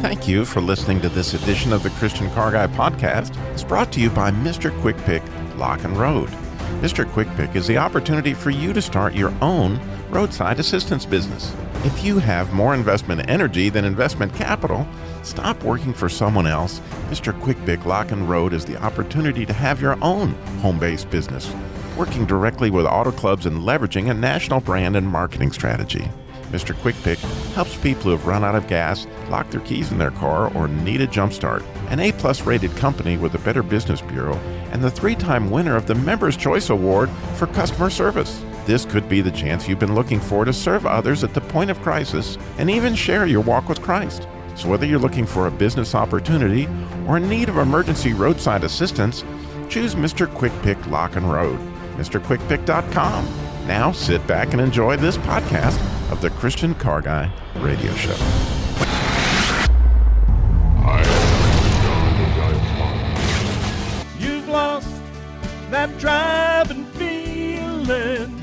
Thank you for listening to this edition of the Christian Car Guy podcast. It's brought to you by Mr. Quick Pick Lock and Road. Mr. Quick Pick is the opportunity for you to start your own roadside assistance business. If you have more investment energy than investment capital, stop working for someone else. Mr. Quick Pick Lock and Road is the opportunity to have your own home-based business, working directly with auto clubs and leveraging a national brand and marketing strategy. Mr. Quick Pick helps people who have run out of gas, locked their keys in their car, or need a jump start. An A-plus rated company with the Better Business Bureau and the 3-time winner of the Members' Choice Award for customer service. This could be the chance you've been looking for to serve others at the point of crisis and even share your walk with Christ. So whether you're looking for a business opportunity or in need of emergency roadside assistance, choose Mr. Quick Pick Lock and Road. MrQuickPick.com. Now sit back and enjoy this podcast of the Christian Car Guy Radio Show. You've lost that driving feeling.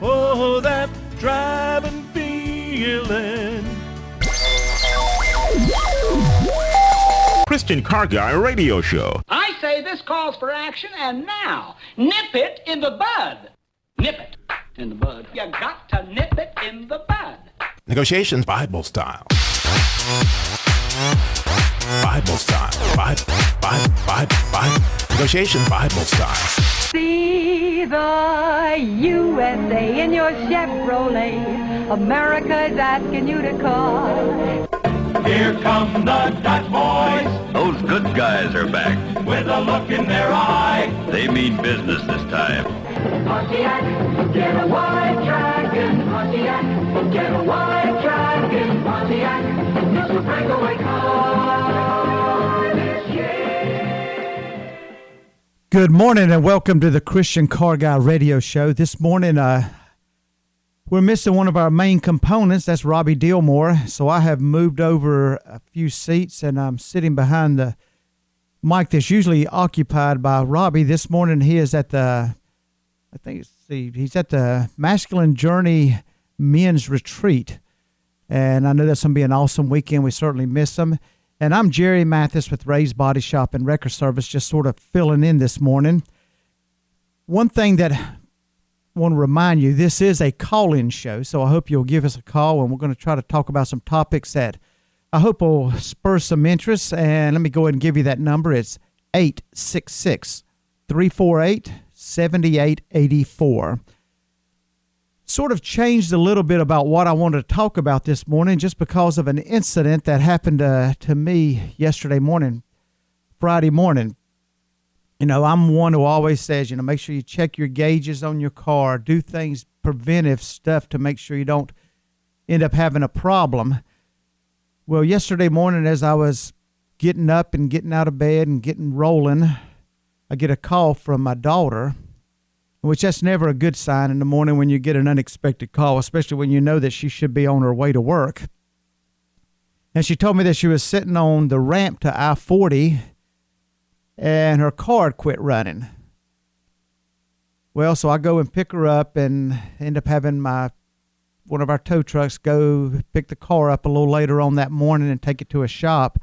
Oh, that driving feeling. Christian Car Guy Radio Show. I say this calls for action, and now, nip it in the bud. Nip it in the bud. You got to nip it in the bud. Negotiations Bible style. Bible style. Bible. Negotiations Bible style. See the USA in your Chevrolet. America's asking you to call. Here come the Dutch boys Those good guys are back. with a look in their eye. They mean business this time. Pontiac, get a white dragon. Pontiac, get a white dragon. Pontiac, it's a breakaway car this year. Good morning and welcome to the Christian Car Guy Radio Show. This morning, we're missing one of our main components. That's Robbie Dillmore. So I have moved over a few seats and I'm sitting behind the mic that's usually occupied by Robbie. This morning he is at the, he's at the Masculine Journey Men's Retreat. And I know that's going to be an awesome weekend. We certainly miss him. And I'm Jerry Mathis with Ray's Body Shop and Record Service, just sort of filling in this morning. One thing that I want to remind you, this is a call-in show, so I hope you'll give us a call, and we're going to try to talk about some topics that I hope will spur some interest. And let me go ahead and give you that number. It's 866-348-7884. Sort of changed a little bit about what I wanted to talk about this morning just because of an incident that happened to me yesterday morning, Friday morning. You know, I'm one who always says, make sure you check your gauges on your car, do things, preventive stuff to make sure you don't end up having a problem. Well, yesterday morning as I was getting up and getting out of bed and getting rolling, I get a call from my daughter, which that's never a good sign in the morning when you get an unexpected call, especially when you know that she should be on her way to work. And she told me that she was sitting on the ramp to I-40 and her car had quit running. Well, so I go and pick her up and end up having one of our tow trucks go pick the car up a little later on that morning and take it to a shop.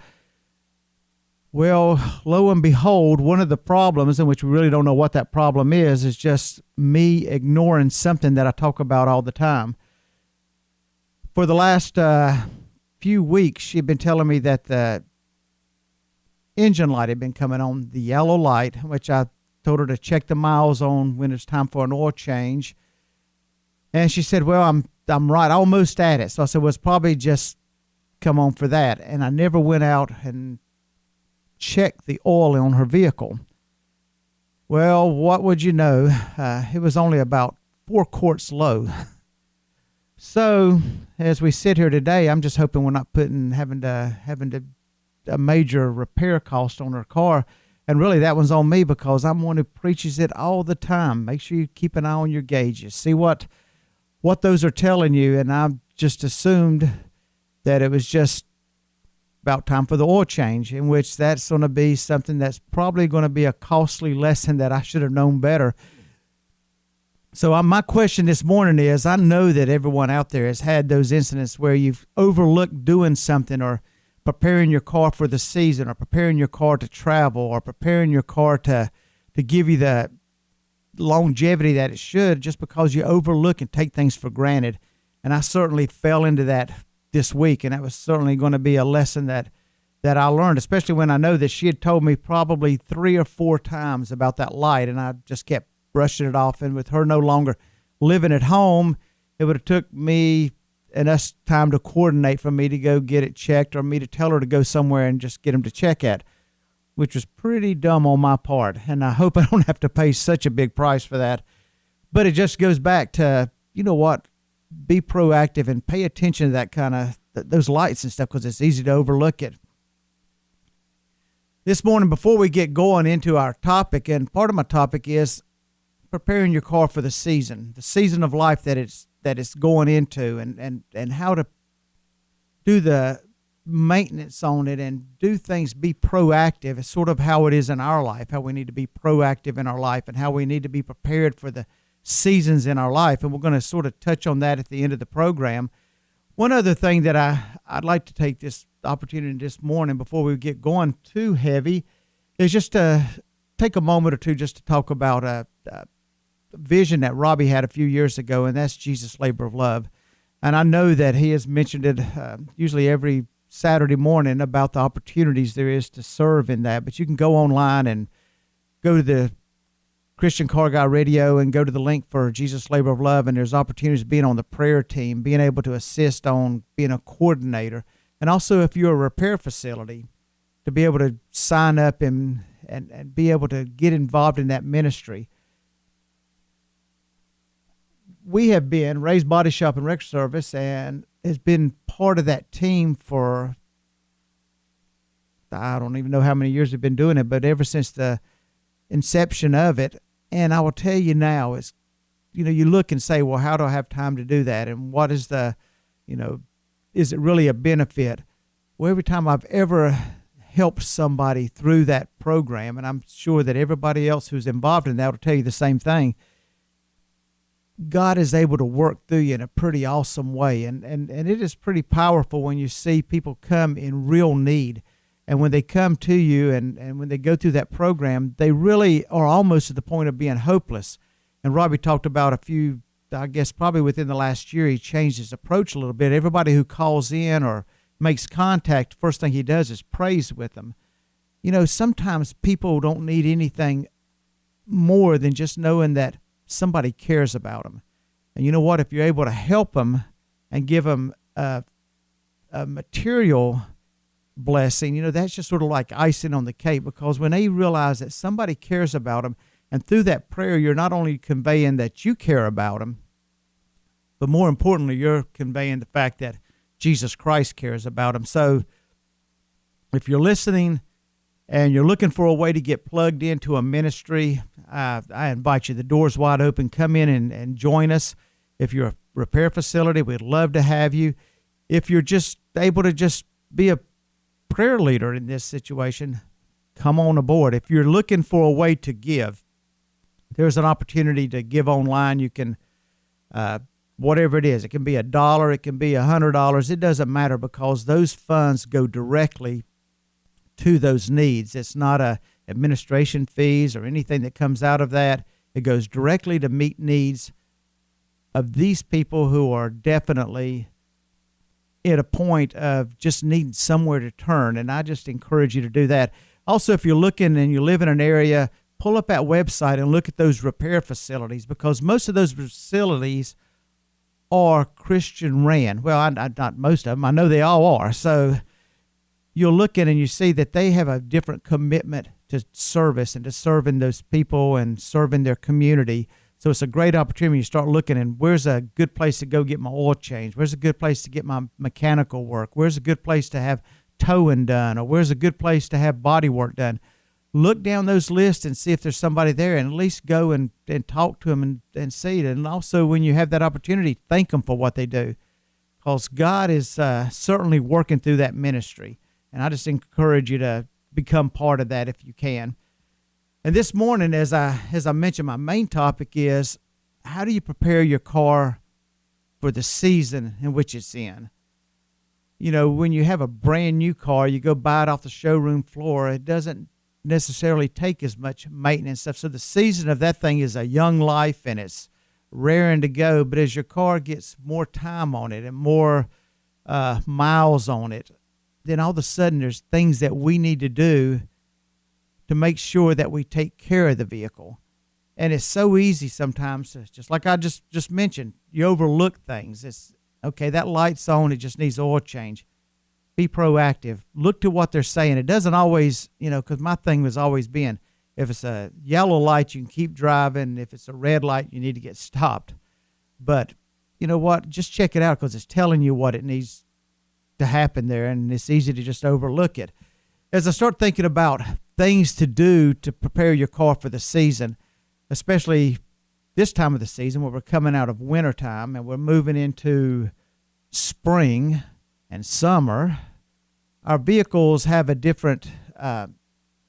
Well, lo and behold, one of the problems, in which we really don't know what that problem is just me ignoring something that I talk about all the time. For the last few weeks, she'd been telling me that the engine light had been coming on, the yellow light, which I told her to check the miles on when it's time for an oil change. And she said, well, I'm right, almost at it. So I said, well, it's probably just come on for that. And I never went out and checked the oil on her vehicle. Well, what would you know? It was only about 4 quarts low. So as we sit here today, I'm just hoping we're not having a major repair cost on her car. And really that one's on me because I'm one who preaches it all the time. Make sure you keep an eye on your gauges. See what those are telling you. And I just assumed that it was just about time for the oil change, in which that's going to be something that's probably going to be a costly lesson that I should have known better. So my question this morning is, I know that everyone out there has had those incidents where you've overlooked doing something, or preparing your car for the season, or preparing your car to travel, or preparing your car to give you the longevity that it should, just because you overlook and take things for granted. And I certainly fell into that this week, and that was certainly going to be a lesson that I learned, especially when I know that she had told me probably 3 or 4 times about that light, and I just kept brushing it off. And with her no longer living at home, it would have took me and us time to coordinate for me to go get it checked, or me to tell her to go somewhere and just get him to check it, which was pretty dumb on my part. And I hope I don't have to pay such a big price for that. But it just goes back to, you know what, be proactive and pay attention to that kind of, those lights and stuff, because it's easy to overlook it. This morning, before we get going into our topic, and part of my topic is preparing your car for the season of life that it's going into, and how to do the maintenance on it and do things, be proactive. It's sort of how it is in our life, how we need to be proactive in our life, and how we need to be prepared for the seasons in our life. And we're going to sort of touch on that at the end of the program. One other thing that I'd like to take this opportunity this morning, before we get going too heavy, is just to take a moment or two just to talk about a vision that Robbie had a few years ago, and that's Jesus' Labor of Love. And I know that he has mentioned it usually every Saturday morning about the opportunities there is to serve in that. But you can go online and go to the Christian Car Guy Radio and go to the link for Jesus' Labor of Love, and there's opportunities being on the prayer team, being able to assist on being a coordinator, and also if you're a repair facility, to be able to sign up and be able to get involved in that ministry. We have been Ray's Body Shop and Rec Service, and has been part of that team for, I don't even know how many years we've been doing it, but ever since the inception of it. And I will tell you now, is, you know, you look and say, well, how do I have time to do that? And what is the, you know, is it really a benefit? Well, every time I've ever helped somebody through that program, and I'm sure that everybody else who's involved in that will tell you the same thing, God is able to work through you in a pretty awesome way. And it is pretty powerful when you see people come in real need. And when they come to you and when they go through that program, they really are almost at the point of being hopeless. And Robbie talked about a few, I guess probably within the last year, he changed his approach a little bit. Everybody who calls in or makes contact, first thing he does is prays with them. You know, sometimes people don't need anything more than just knowing that somebody cares about them. And you know what? If you're able to help them and give them a material blessing, you know, that's just sort of like icing on the cake, because when they realize that somebody cares about them, and through that prayer, you're not only conveying that you care about them, but more importantly, you're conveying the fact that Jesus Christ cares about them. So if you're listening and you're looking for a way to get plugged into a ministry, I invite you. The door's wide open. Come in and join us. If you're a repair facility, we'd love to have you. If you're just able to just be a prayer leader in this situation, come on aboard. If you're looking for a way to give, there's an opportunity to give online. You can, whatever it is, it can be $1, it can be $100. It doesn't matter, because those funds go directly to those needs. It's not a administration fees or anything that comes out of that. It goes directly to meet needs of these people who are definitely at a point of just needing somewhere to turn. And I just encourage you to do that. Also, if you're looking and you live in an area, pull up that website and look at those repair facilities, because most of those facilities are Christian ran. Well, not most of them. I know they all are. So you're looking and you see that they have a different commitment to service and to serving those people and serving their community. So it's a great opportunity. You start looking, and where's a good place to go get my oil changed? Where's a good place to get my mechanical work? Where's a good place to have towing done? Or where's a good place to have body work done? Look down those lists and see if there's somebody there, and at least go and talk to them and see it. And also, when you have that opportunity, thank them for what they do, because God is certainly working through that ministry. And I just encourage you to become part of that if you can. And this morning, as I mentioned, my main topic is, how do you prepare your car for the season in which it's in? when you have a brand new car, you go buy it off the showroom floor, it doesn't necessarily take as much maintenance stuff. So the season of that thing is a young life and it's raring to go. But as your car gets more time on it and more miles on it, then all of a sudden there's things that we need to do to make sure that we take care of the vehicle. And it's so easy sometimes, just like I just mentioned, you overlook things. It's, okay, that light's on, it just needs oil change. Be proactive. Look to what they're saying. It doesn't always, because my thing was always being, if it's a yellow light, you can keep driving. If it's a red light, you need to get stopped. But you know what? Just check it out because it's telling you what it needs to happen there, and it's easy to just overlook it. As I start thinking about things to do to prepare your car for the season, especially this time of the season where we're coming out of wintertime and we're moving into spring and summer, our vehicles have a different, they're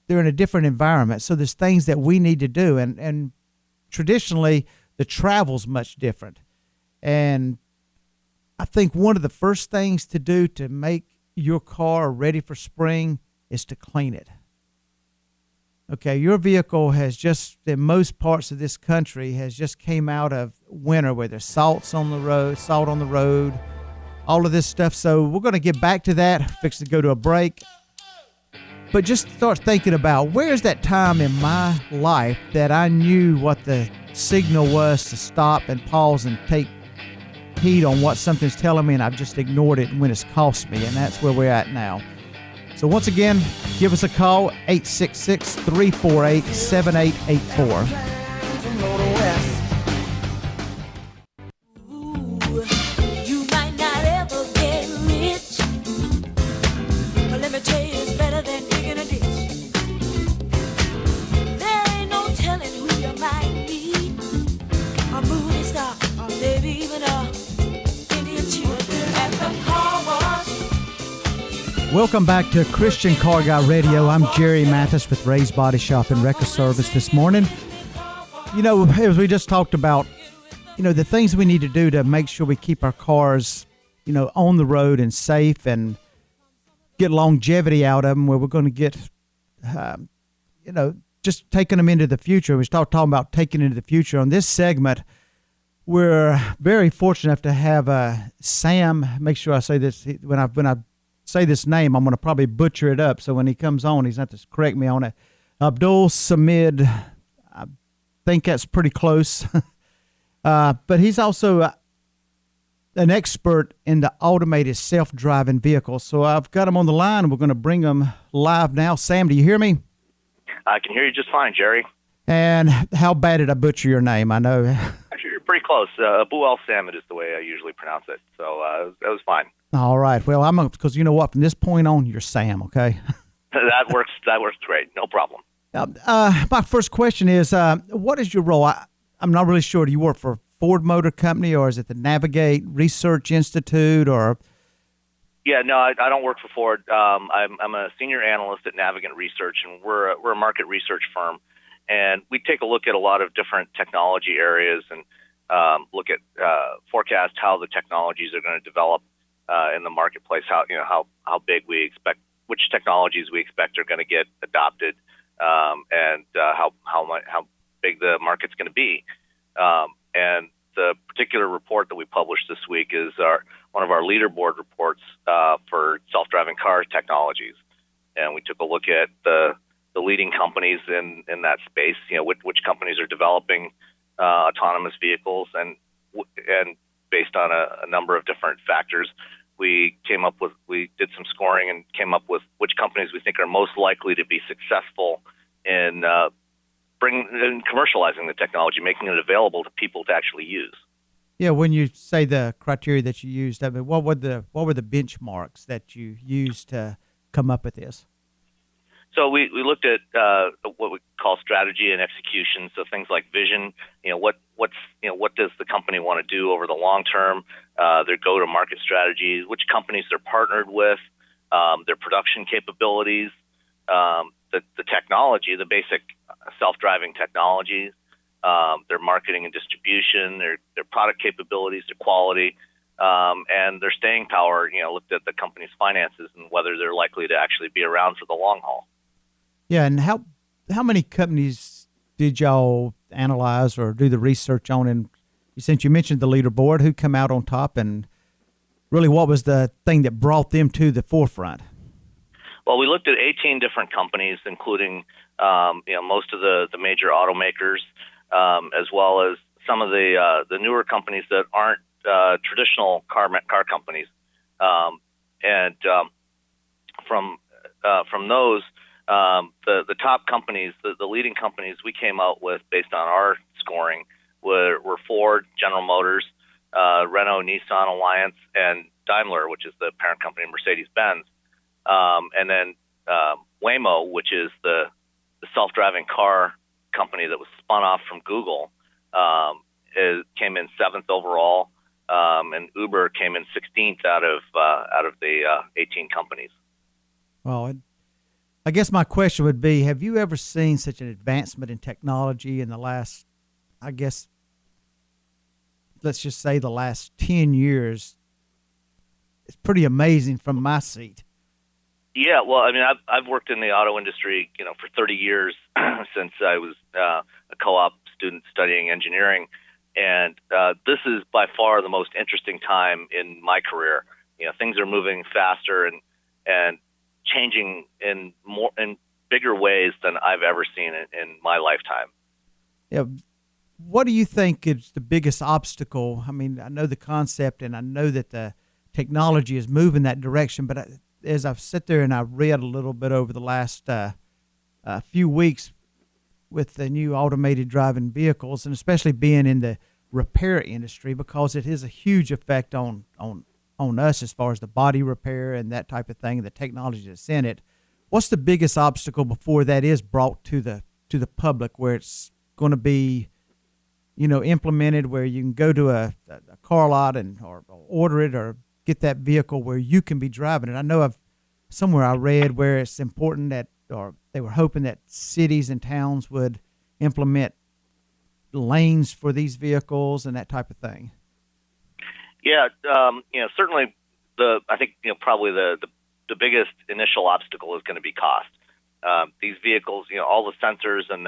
in a different environment. So there's things that we need to do. And traditionally, the travel's much different. And I think one of the first things to do to make your car ready for spring is to clean it. Okay, your vehicle has just, in most parts of this country, has just came out of winter where there's salt on the road, all of this stuff. So we're going to get back to that, fix to go to a break. But just start thinking about, where's that time in my life that I knew what the signal was to stop and pause and take heed on what something's telling me, and I've just ignored it when it's cost me, and that's where we're at now. So once again, give us a call, 866-348-7884. Welcome back to Christian Car Guy Radio. I'm Jerry Mathis with Ray's Body Shop and Wrecker Service this morning. As we just talked about, the things we need to do to make sure we keep our cars, on the road and safe and get longevity out of them, where we're going to get, just taking them into the future. We start talking about taking into the future. On this segment, we're very fortunate enough to have Sam. Make sure I say this when I say this name, I'm going to probably butcher it up. So when he comes on, he's not to correct me on it. Abdul Samid, I think that's pretty close. But he's also an expert in the automated self-driving vehicles. So I've got him on the line, and we're going to bring him live now. Sam, do you hear me? I can hear you just fine, Jerry. And how bad did I butcher your name? I know. Actually, you're pretty close. Abu al-Samid is the way I usually pronounce it. So that was fine. All right. Well, because you know what? From this point on, you're Sam, okay? That works great. No problem. My first question is, what is your role? I'm not really sure. Do you work for Ford Motor Company, or is it the Navigate Research Institute, or? Yeah, no, I don't work for Ford. I'm a senior analyst at Navigant Research, and we're a market research firm. And we take a look at a lot of different technology areas and look at forecast how the technologies are going to develop in the marketplace, how big we expect, which technologies we expect are going to get adopted, and how big the market's going to be. And the particular report that we published this week is one of our leaderboard reports for self-driving cars technologies, and we took a look at the leading companies in that space. Which companies are developing autonomous vehicles, and based on a number of different factors, we did some scoring and came up with which companies we think are most likely to be successful in commercializing the technology, making it available to people to actually use. Yeah, when you say the criteria that you used, I mean, what were the benchmarks that you used to come up with this? So we looked at what we call strategy and execution. So things like vision, what does the company want to do over the long term, their go-to-market strategies, which companies they're partnered with, their production capabilities, the technology, the basic self-driving technologies, their marketing and distribution, their product capabilities, their quality, and their staying power, looked at the company's finances and whether they're likely to actually be around for the long haul. Yeah, and how many companies did y'all analyze or do the research on? And since you mentioned the leaderboard, who come out on top, and really what was the thing that brought them to the forefront? Well, we looked at 18 different companies, including most of the major automakers, as well as some of the newer companies that aren't traditional car companies, and from those, the top companies, the leading companies we came out with based on our scoring were Ford, General Motors, Renault, Nissan Alliance, and Daimler, which is the parent company of Mercedes-Benz, and then Waymo, which is the self-driving car company that was spun off from Google, came in 7th overall. And Uber came in 16th out of the 18 companies. Well, I guess my question would be, have you ever seen such an advancement in technology in the last, I guess, let's just say the last 10 years? It's pretty amazing from my seat. Yeah, well, I mean, I've worked in the auto industry, for 30 years since I was a co-op student studying engineering. And this is by far the most interesting time in my career. Things are moving faster and changing in bigger ways than I've ever seen in my lifetime. Yeah. What do you think is the biggest obstacle? I mean, I know the concept and I know that the technology is moving that direction, but as I've sat there and I've read a little bit over the last few weeks with the new automated driving vehicles, and especially being in the repair industry, because it has a huge effect on us as far as the body repair and that type of thing, and the technology that's in it. What's the biggest obstacle before that is brought to the public, where it's going to be, implemented, where you can go to a car lot or order it or get that vehicle where you can be driving it? I know somewhere I read where it's important that, or they were hoping that cities and towns would implement lanes for these vehicles and that type of thing. Yeah, certainly I think probably the biggest initial obstacle is going to be cost. These vehicles, all the sensors and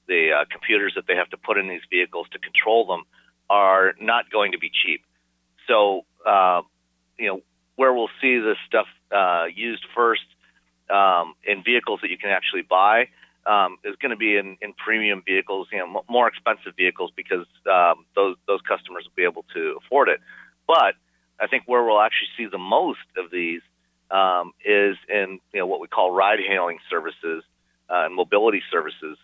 the computers that they have to put in these vehicles to control them are not going to be cheap. So, where we'll see this stuff used first in vehicles that you can actually buy is going to be in premium vehicles, more expensive vehicles, because those customers will be able to afford it. But I think where we'll actually see the most of these is in what we call ride-hailing services and mobility services.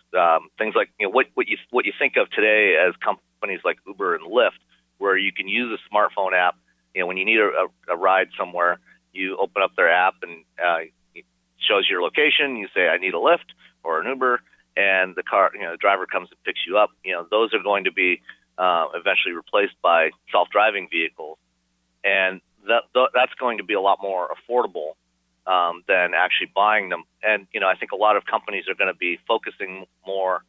Things like what you think of today as companies like Uber and Lyft, where you can use a smartphone app. When you need a ride somewhere, you open up their app and it shows your location. You say, I need a Lyft or an Uber, and the driver comes and picks you up. Those are going to be eventually replaced by self-driving vehicles, and that's going to be a lot more affordable than actually buying them. And I think a lot of companies are going to be focusing more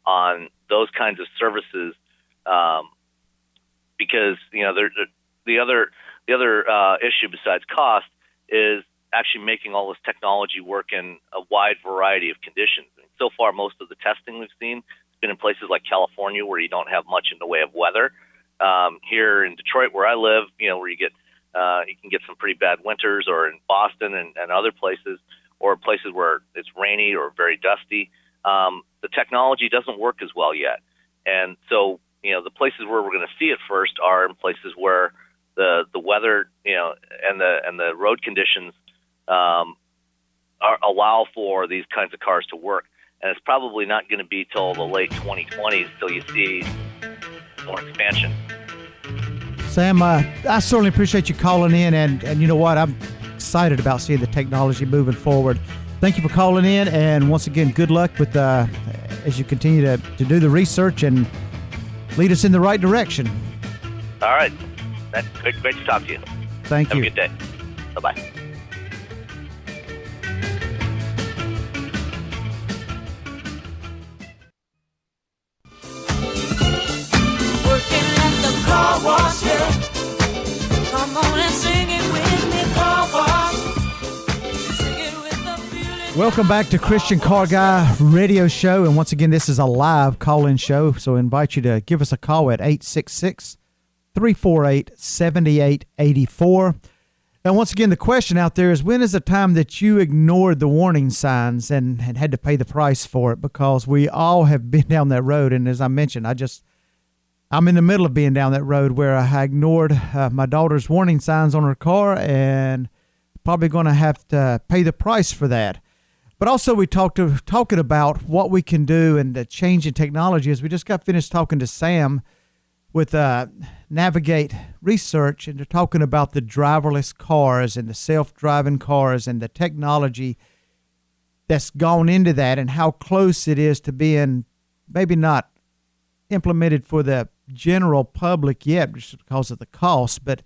on those kinds of services because the other issue besides cost is actually making all this technology work in a wide variety of conditions. So far, most of the testing we've seen has been in places like California, where you don't have much in the way of weather. Here in Detroit, where I live, where you can get some pretty bad winters, or in Boston and other places, or places where it's rainy or very dusty. The technology doesn't work as well yet. And so, the places where we're going to see it first are in places where the weather, and the road conditions allow for these kinds of cars to work. And it's probably not going to be till the late 2020s till you see more expansion. Sam, I certainly appreciate you calling in, and you know what? I'm excited about seeing the technology moving forward. Thank you for calling in, and once again, good luck with as you continue to do the research and lead us in the right direction. All right. That's great to talk to you. Thank you. Have a good day. Bye-bye. Working at the car wash, yeah. Welcome back to Christian Car Guy Radio Show. And once again, this is a live call-in show. So I invite you to give us a call at 866-348-7884. And once again, the question out there is, when is the time that you ignored the warning signs and had to pay the price for it? Because we all have been down that road. And as I mentioned, I'm in the middle of being down that road where I ignored my daughter's warning signs on her car and probably going to have to pay the price for that. But also we talking about what we can do and the change in technology. As we just got finished talking to Sam with Navigate Research, and they're talking about the driverless cars and the self-driving cars and the technology that's gone into that and how close it is to being maybe not implemented for the general public yet just because of the cost, but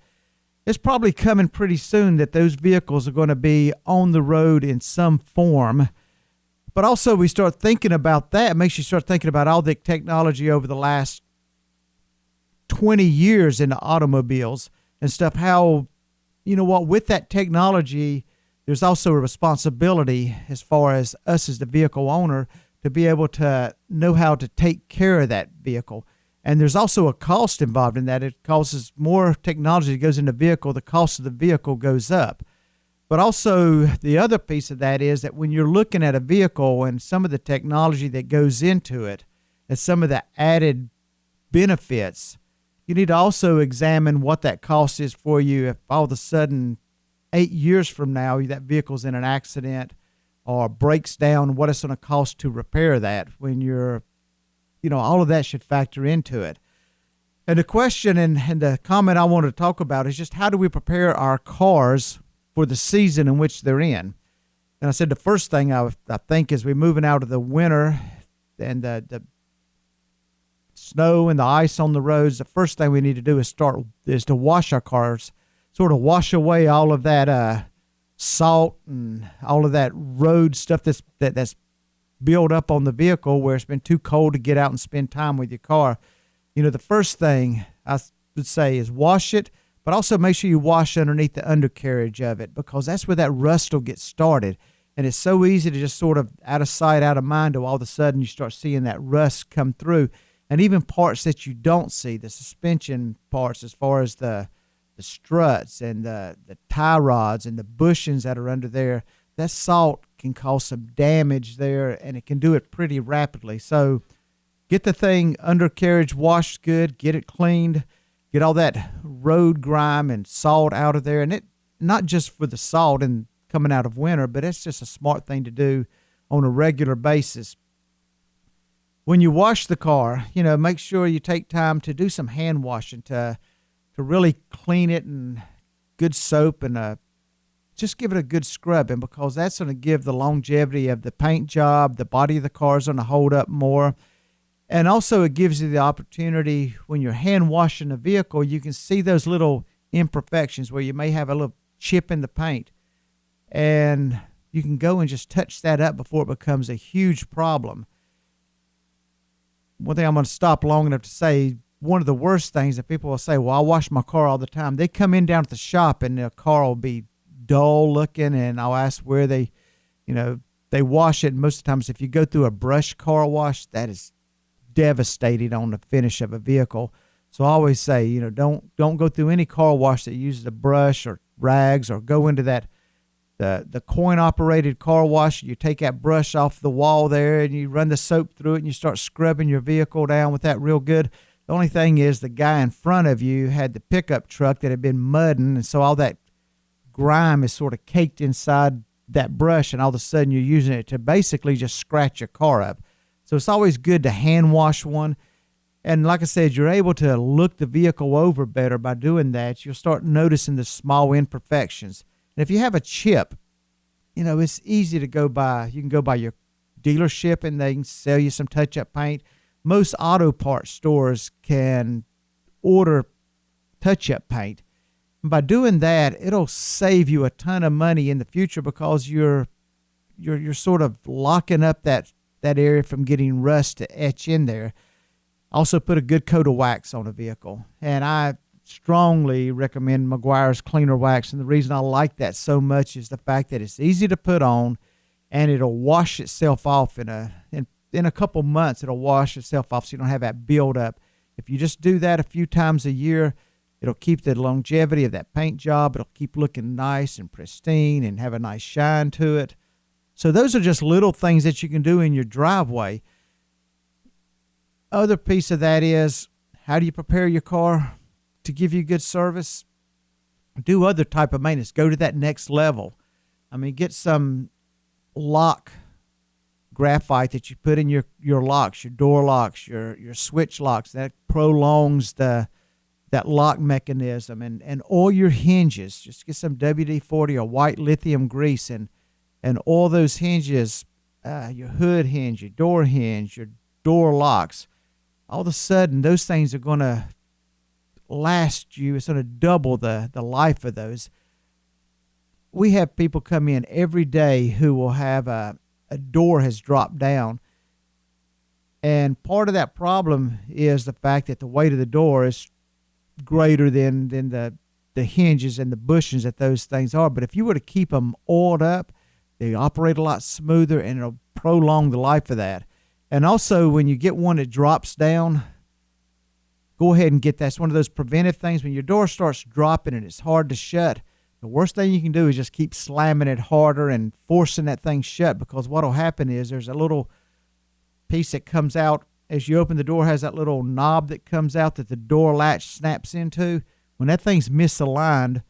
it's probably coming pretty soon that those vehicles are going to be on the road in some form. But also we start thinking about that. It makes you start thinking about all the technology over the last 20 years in the automobiles and stuff. How, you know what, with that technology, there's also a responsibility as far as us as the vehicle owner to be able to know how to take care of that vehicle. And there's also a cost involved in that. It causes more technology that goes in the vehicle, the cost of the vehicle goes up. But also the other piece of that is that when you're looking at a vehicle and some of the technology that goes into it and some of the added benefits, you need to also examine what that cost is for you if all of a sudden 8 years from now that vehicle's in an accident or breaks down, what it's going to cost to repair that when you're, you know, all of that should factor into it. And the question and the comment I want to talk about is just how do we prepare our cars for the season in which they're in? And I said the first thing I think is we're moving out of the winter and the snow and the ice on the roads. The first thing we need to do is to wash our cars, sort of wash away all of that salt and all of that road stuff that's build up on the vehicle where it's been too cold to get out and spend time with your car. You know, the first thing I would say is wash it, but also make sure you wash underneath the undercarriage of it, because that's where that rust will get started. And it's so easy to just sort of out of sight, out of mind, till all of a sudden you start seeing that rust come through. And even parts that you don't see, the suspension parts as far as the struts and the tie rods and the bushings that are under there, that salt can cause some damage there, and it can do it pretty rapidly. So get the thing undercarriage washed good, get it cleaned, get all that road grime and salt out of there. And it not just for the salt and coming out of winter, but it's just a smart thing to do on a regular basis. When you wash the car, you know, make sure you take time to do some hand washing to really clean it, and good soap and just give it a good scrubbing, because that's going to give the longevity of the paint job. The body of the car is going to hold up more. And also it gives you the opportunity when you're hand washing a vehicle, you can see those little imperfections where you may have a little chip in the paint, and you can go and just touch that up before it becomes a huge problem. One thing I'm going to stop long enough to say, one of the worst things that people will say, well, I wash my car all the time. They come in down to the shop and their car will be dull looking, and I'll ask where they wash it. And most of the times if you go through a brush car wash, that is devastating on the finish of a vehicle. So I always say, you know, don't go through any car wash that uses a brush or rags, or go into that the coin operated car wash. You take that brush off the wall there and you run the soap through it and you start scrubbing your vehicle down with that real good. The only thing is the guy in front of you had the pickup truck that had been mudding, and so all that grime is sort of caked inside that brush, and all of a sudden you're using it to basically just scratch your car up. So it's always good to hand wash one. And like I said, you're able to look the vehicle over better by doing that. You'll start noticing the small imperfections. And if you have a chip, you know, it's easy to go by. You can go by your dealership and they can sell you some touch-up paint. Most auto parts stores can order touch-up paint. And by doing that, it'll save you a ton of money in the future, because you're sort of locking up that area from getting rust to etch in there. Also put a good coat of wax on a vehicle. And I strongly recommend Meguiar's Cleaner Wax. And the reason I like that so much is the fact that it's easy to put on. and it'll wash itself off in a couple months. It'll wash itself off, so you don't have that buildup. If you just do that a few times a year, it'll keep the longevity of that paint job. It'll keep looking nice and pristine and have a nice shine to it. So those are just little things that you can do in your driveway. Other piece of that is, how do you prepare your car to give you good service? Do other type of maintenance. Go to that next level. I mean, get some lock graphite that you put in your locks, your door locks, your switch locks. That prolongs that lock mechanism. And oil your hinges. Just get some WD-40 or white lithium grease and oil those hinges, your hood hinge, your door locks. All of a sudden, those things are going to last you. It's going to double the life of those. We have people come in every day who will have a door has dropped down. And part of that problem is the fact that the weight of the door is greater than the hinges and the bushings that those things are. But if you were to keep them oiled up, they operate a lot smoother, and it'll prolong the life of that. And also, when you get one that drops down, go ahead and get that's one of those preventive things. When your door starts dropping and it's hard to shut, the worst thing you can do is just keep slamming it harder and forcing that thing shut, because what will happen is there's a little piece that comes out as you open the door, has that little knob that comes out that the door latch snaps into. When that thing's misaligned,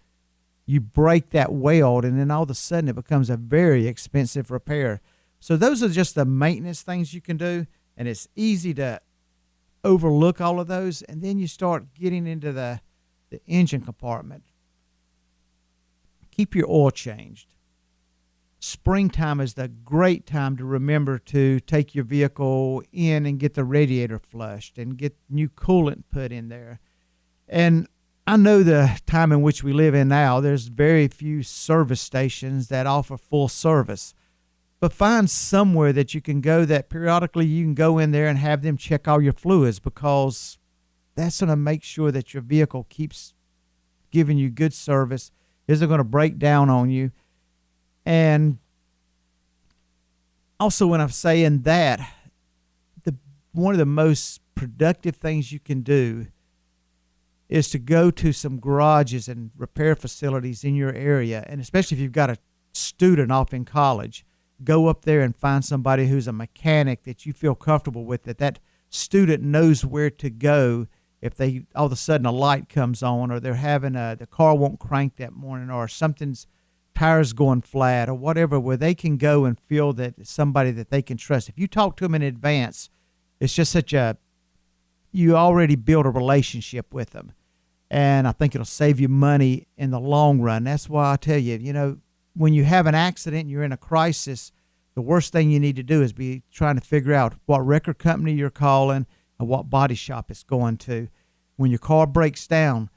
you break that weld, and then all of a sudden it becomes a very expensive repair. So those are just the maintenance things you can do, and it's easy to overlook all of those. And then you start getting into the engine compartment. Keep your oil changed. Springtime is the great time to remember to take your vehicle in and get the radiator flushed and get new coolant put in there. And I know the time in which we live in now, there's very few service stations that offer full service. But find somewhere that you can go that periodically you can go in there and have them check all your fluids, because that's going to make sure that your vehicle keeps giving you good service, isn't going to break down on you. And also, when I'm saying that, one of the most productive things you can do is to go to some garages and repair facilities in your area. And especially if you've got a student off in college, go up there and find somebody who's a mechanic that you feel comfortable with, that student knows where to go if they all of a sudden a light comes on, or they're having the car won't crank that morning, or something's tires going flat, or whatever, where they can go and feel that it's somebody that they can trust. If you talk to them in advance, it's just you already build a relationship with them. And I think it'll save you money in the long run. That's why I tell you, when you have an accident and you're in a crisis, the worst thing you need to do is be trying to figure out what record company you're calling and what body shop it's going to. When your car breaks down,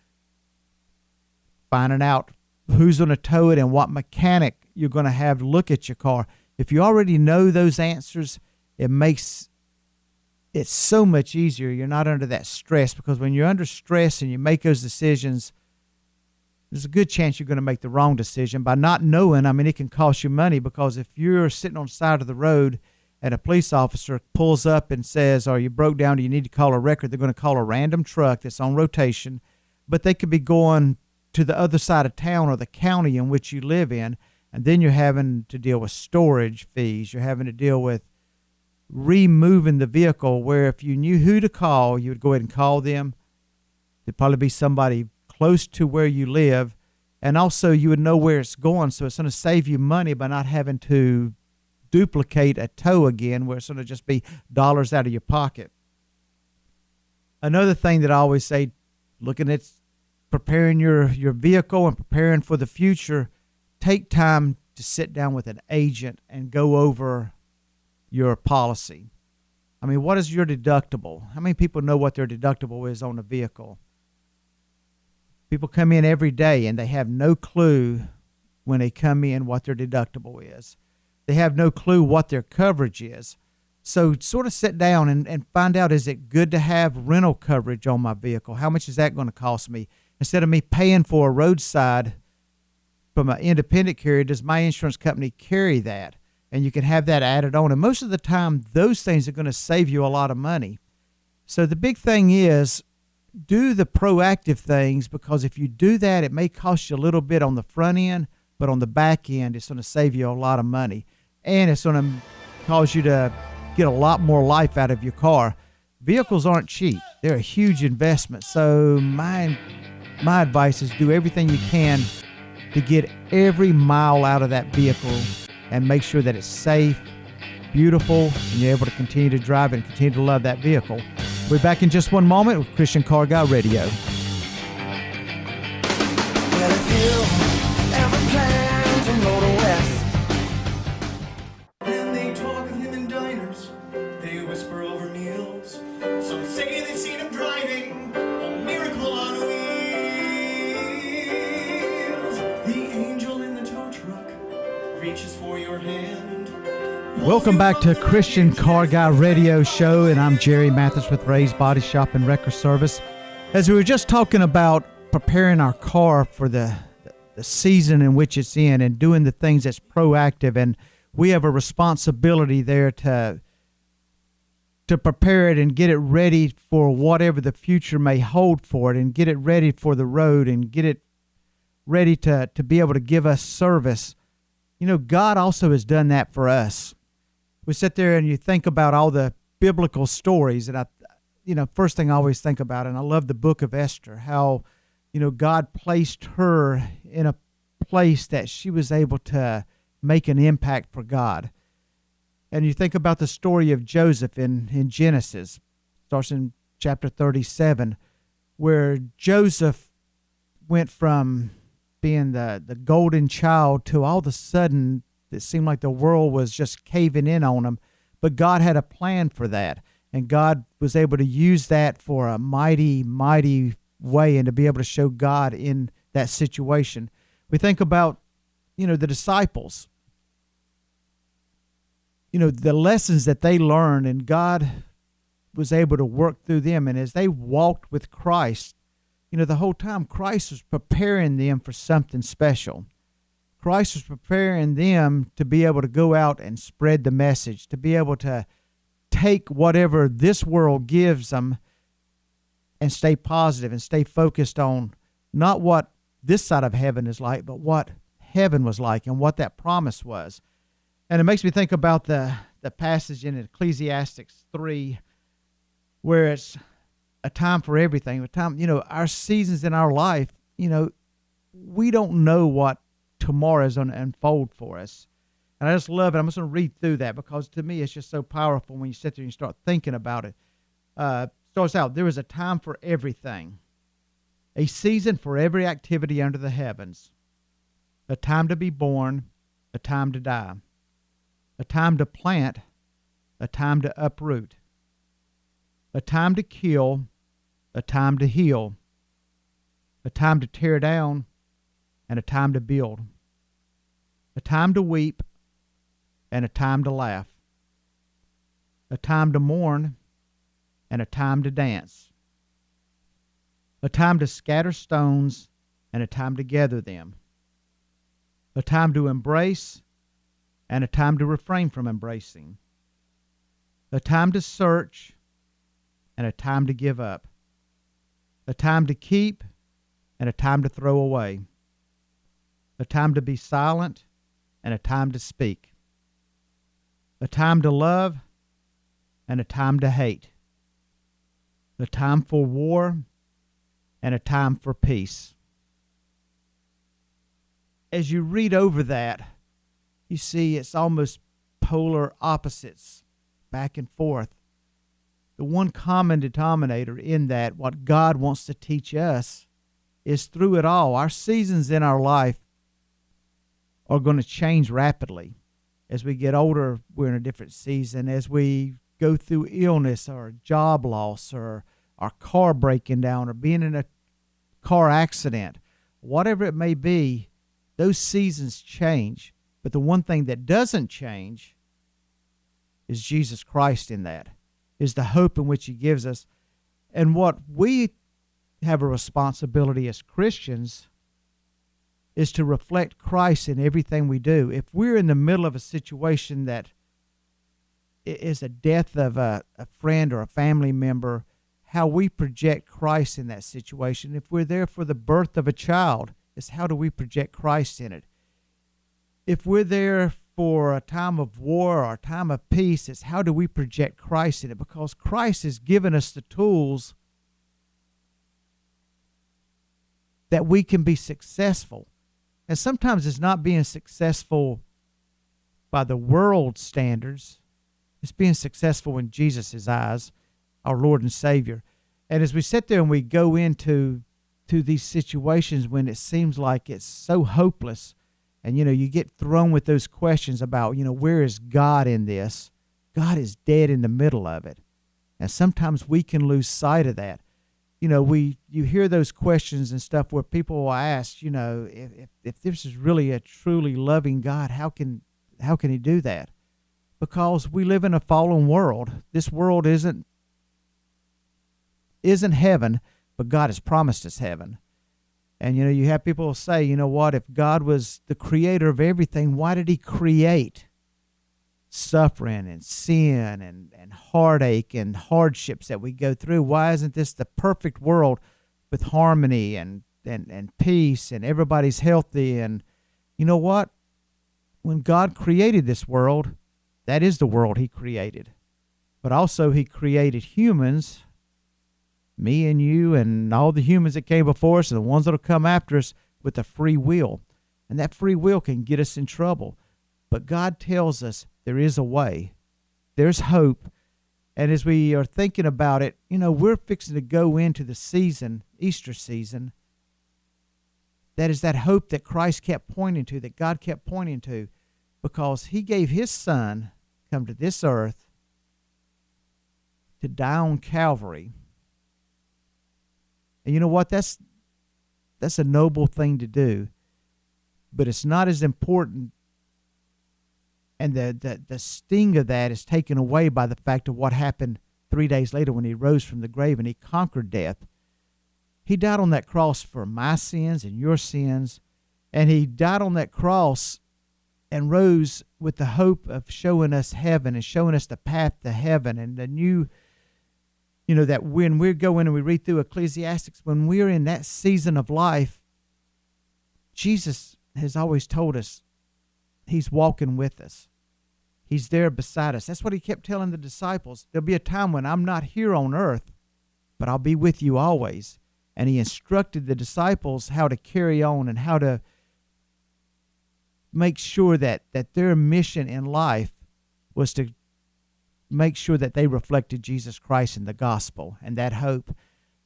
finding out who's going to tow it and what mechanic you're going to have look at your car. If you already know those answers, it makes it so much easier. You're not under that stress, because when you're under stress and you make those decisions, there's a good chance you're going to make the wrong decision. By not knowing, it can cost you money, because if you're sitting on the side of the road and a police officer pulls up and says, "Oh, you broke down, do you need to call a record?" They're going to call a random truck that's on rotation, but they could be going to the other side of town or the county in which you live in, and then you're having to deal with storage fees. You're having to deal with removing the vehicle, where if you knew who to call, you would go ahead and call them. There'd probably be somebody close to where you live, and also you would know where it's going, so it's going to save you money by not having to duplicate a tow again, where it's going to just be dollars out of your pocket. Another thing that I always say, looking at preparing your vehicle and preparing for the future, take time to sit down with an agent and go over your policy. What is your deductible? How many people know what their deductible is on a vehicle? People come in every day and they have no clue when they come in what their deductible is. They have no clue what their coverage is. So sort of sit down and find out, is it good to have rental coverage on my vehicle? How much is that going to cost me? Instead of me paying for a roadside from an independent carrier, does my insurance company carry that? and you can have that added on. And most of the time, those things are going to save you a lot of money. So the big thing is, do the proactive things, because if you do that, it may cost you a little bit on the front end, but on the back end, it's going to save you a lot of money. And it's going to cause you to get a lot more life out of your car. Vehicles aren't cheap. They're a huge investment. So my advice is do everything you can to get every mile out of that vehicle and make sure that it's safe, beautiful, and you're able to continue to drive and continue to love that vehicle. We're back in just one moment with Christian Car Guy Radio. Well, if you ever plan to motor west, when they talk of him in diners, they whisper over meals. Some say they've seen him driving a miracle on wheels. The angel in the tow truck reaches for your hand. Welcome back to Christian Car Guy Radio Show, and I'm Jerry Mathis with Ray's Body Shop and Wrecker Service. As we were just talking about preparing our car for the season in which it's in and doing the things that's proactive, and we have a responsibility there to prepare it and get it ready for whatever the future may hold for it, and get it ready for the road, and get it ready to be able to give us service. You know, God also has done that for us. We sit there and you think about all the biblical stories, and first thing I always think about, and I love the book of Esther, how, God placed her in a place that she was able to make an impact for God. And you think about the story of Joseph in Genesis, starts in chapter 37, where Joseph went from being the golden child to all of a sudden it seemed like the world was just caving in on him. But God had a plan for that, and God was able to use that for a mighty, mighty way, and to be able to show God in that situation. We think about, the disciples, the lessons that they learned, and God was able to work through them. And as they walked with Christ, the whole time Christ was preparing them for something special. Christ was preparing them to be able to go out and spread the message, to be able to take whatever this world gives them and stay positive and stay focused on not what this side of heaven is like, but what heaven was like and what that promise was. And it makes me think about the passage in Ecclesiastes 3, where it's a time for everything. A time, our seasons in our life, we don't know what tomorrow is going to unfold for us. And I just love it. I'm just going to read through that, because to me it's just so powerful when you sit there and you start thinking about it. Starts out, there is a time for everything, a season for every activity under the heavens, a time to be born, a time to die, a time to plant, a time to uproot, a time to kill, a time to heal, a time to tear down, and a time to build, a time to weep, and a time to laugh, a time to mourn, and a time to dance, a time to scatter stones, and a time to gather them, a time to embrace, and a time to refrain from embracing, a time to search, and a time to give up, a time to keep, and a time to throw away, a time to be silent, and a time to speak, a time to love, and a time to hate, a time for war, and a time for peace. As you read over that, you see it's almost polar opposites, back and forth. The one common denominator in that, what God wants to teach us, is through it all, our seasons in our life are going to change rapidly. As we get older, we're in a different season. As we go through illness or job loss or our car breaking down or being in a car accident, whatever it may be, those seasons change. But the one thing that doesn't change is Jesus Christ in that, is the hope in which he gives us. And what we have a responsibility as Christians is to reflect Christ in everything we do. If we're in the middle of a situation that is a death of a friend or a family member, how we project Christ in that situation. If we're there for the birth of a child, it's how do we project Christ in it. If we're there for a time of war or a time of peace, it's how do we project Christ in it, because Christ has given us the tools that we can be successful. And sometimes it's not being successful by the world's standards. It's being successful in Jesus' eyes, our Lord and Savior. And as we sit there and we go into these situations when it seems like it's so hopeless, and, you get thrown with those questions about, where is God in this? God is dead in the middle of it. And sometimes we can lose sight of that. You hear those questions and stuff where people will ask, if this is really a truly loving God, how can he do that? Because we live in a fallen world. This world isn't heaven, but God has promised us heaven. And, you have people say, if God was the creator of everything, why did he create suffering and sin and heartache and hardships that we go through? Why isn't this the perfect world with harmony and peace and everybody's healthy? And you know what? When God created this world, that is the world he created. But also he created humans, me and you and all the humans that came before us and the ones that will come after us, with a free will. And that free will can get us in trouble. But God tells us there is a way. There's hope. And as we are thinking about it, we're fixing to go into the season, Easter season. That is that hope that Christ kept pointing to, that God kept pointing to, because he gave his son come to this earth to die on Calvary. And you know what? That's a noble thing to do. But it's not as important, and the sting of that is taken away by the fact of what happened 3 days later when he rose from the grave and he conquered death. He died on that cross for my sins and your sins, and he died on that cross and rose with the hope of showing us heaven and showing us the path to heaven and the new, that when we're going and we read through Ecclesiastes, when we're in that season of life, Jesus has always told us he's walking with us. He's there beside us. That's what he kept telling the disciples. There'll be a time when I'm not here on earth, but I'll be with you always. And he instructed the disciples how to carry on and how to make sure that their mission in life was to make sure that they reflected Jesus Christ in the gospel and that hope.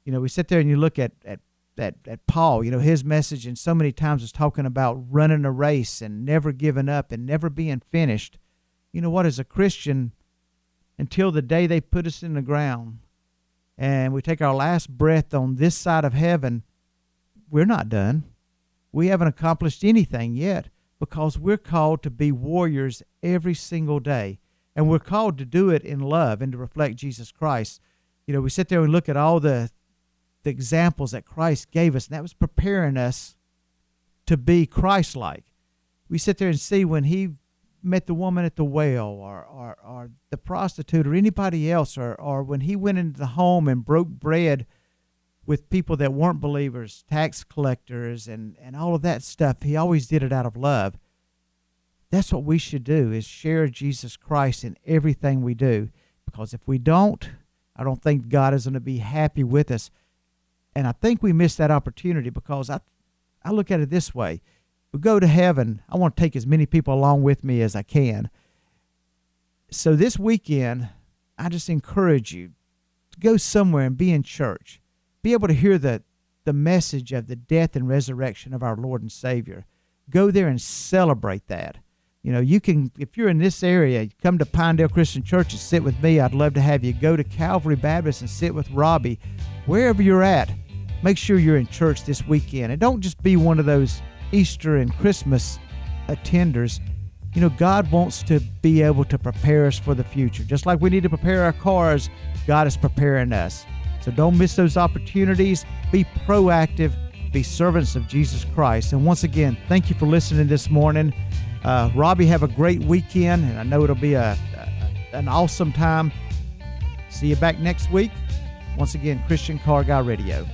We sit there and you look at Paul, his message, and so many times was talking about running a race and never giving up and never being finished. You know what? As a Christian, until the day they put us in the ground and we take our last breath on this side of heaven, we're not done. We haven't accomplished anything yet, because we're called to be warriors every single day. And we're called to do it in love and to reflect Jesus Christ. We sit there and look at all the examples that Christ gave us, and that was preparing us to be Christ-like. We sit there and see when he met the woman at the well or the prostitute or anybody else, or when he went into the home and broke bread with people that weren't believers, tax collectors and all of that stuff. He always did it out of love. That's what we should do, is share Jesus Christ in everything we do. Because if we don't, I don't think God is going to be happy with us. And I think we miss that opportunity, because I look at it this way. We go to heaven, I want to take as many people along with me as I can. So this weekend, I just encourage you to go somewhere and be in church. Be able to hear the message of the death and resurrection of our Lord and Savior. Go there and celebrate that. You can, if you're in this area, come to Pinedale Christian Church and sit with me. I'd love to have you. Go to Calvary Baptist and sit with Robbie. Wherever you're at, make sure you're in church this weekend. And don't just be one of those Easter and Christmas attenders. God wants to be able to prepare us for the future. Just like we need to prepare our cars, God is preparing us. So don't miss those opportunities. Be proactive be servants of Jesus Christ. And once again, thank you for listening this morning. Robbie, have a great weekend, and I know it'll be an awesome time. See you back next week. Once again, Christian Car Guy Radio.